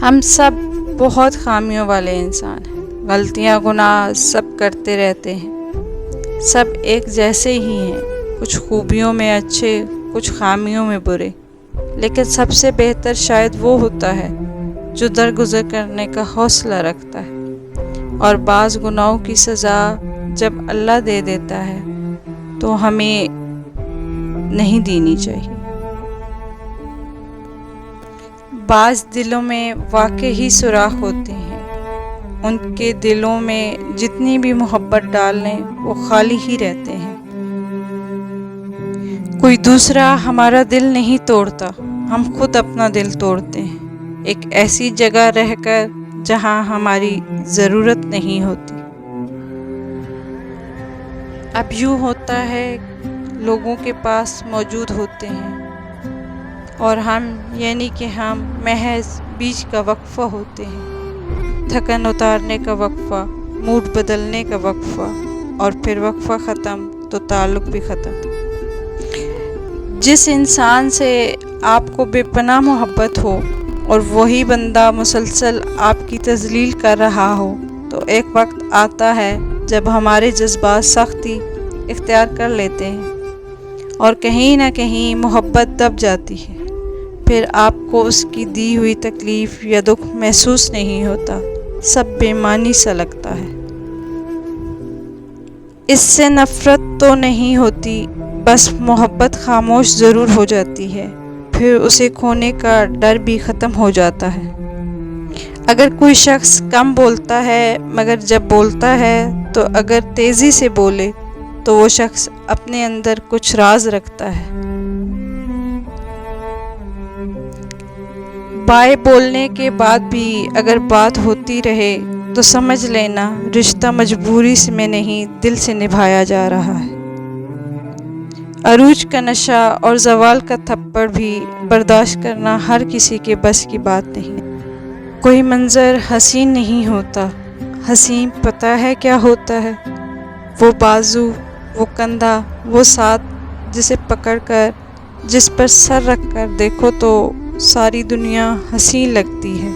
ہم سب بہت خامیوں والے انسان ہیں، غلطیاں گناہ سب کرتے رہتے ہیں، سب ایک جیسے ہی ہیں، کچھ خوبیوں میں اچھے، کچھ خامیوں میں برے، لیکن سب سے بہتر شاید وہ ہوتا ہے جو درگزر کرنے کا حوصلہ رکھتا ہے، اور بعض گناہوں کی سزا جب اللہ دے دیتا ہے تو ہمیں نہیں دینی چاہیے۔ بعض دلوں میں واقعی سوراخ ہوتے ہیں، ان کے دلوں میں جتنی بھی محبت ڈال لیں وہ خالی ہی رہتے ہیں۔ کوئی دوسرا ہمارا دل نہیں توڑتا، ہم خود اپنا دل توڑتے ہیں، ایک ایسی جگہ رہ کر جہاں ہماری ضرورت نہیں ہوتی۔ اب یوں ہوتا ہے لوگوں کے پاس موجود ہوتے ہیں اور ہم یعنی کہ ہم محض بیچ کا وقفہ ہوتے ہیں، تھکن اتارنے کا وقفہ، موڈ بدلنے کا وقفہ، اور پھر وقفہ ختم تو تعلق بھی ختم۔ جس انسان سے آپ کو بے پناہ محبت ہو اور وہی بندہ مسلسل آپ کی تذلیل کر رہا ہو تو ایک وقت آتا ہے جب ہمارے جذبات سختی اختیار کر لیتے ہیں اور کہیں نہ کہیں محبت دب جاتی ہے، پھر آپ کو اس کی دی ہوئی تکلیف یا دکھ محسوس نہیں ہوتا، سب بے معنی سا لگتا ہے۔ اس سے نفرت تو نہیں ہوتی، بس محبت خاموش ضرور ہو جاتی ہے، پھر اسے کھونے کا ڈر بھی ختم ہو جاتا ہے۔ اگر کوئی شخص کم بولتا ہے مگر جب بولتا ہے تو اگر تیزی سے بولے تو وہ شخص اپنے اندر کچھ راز رکھتا ہے۔ بائیں بولنے کے بعد بھی اگر بات ہوتی رہے تو سمجھ لینا رشتہ مجبوری میں نہیں دل سے نبھایا جا رہا ہے۔ عروج کا نشہ اور زوال کا تھپڑ بھی برداشت کرنا ہر کسی کے بس کی بات نہیں۔ کوئی منظر حسین نہیں ہوتا، حسین پتہ ہے کیا ہوتا ہے؟ وہ بازو، وہ کندھا، وہ ساتھ جسے پکڑ کر، جس پر سر رکھ کر دیکھو تو ساری دنیا حسین لگتی ہے۔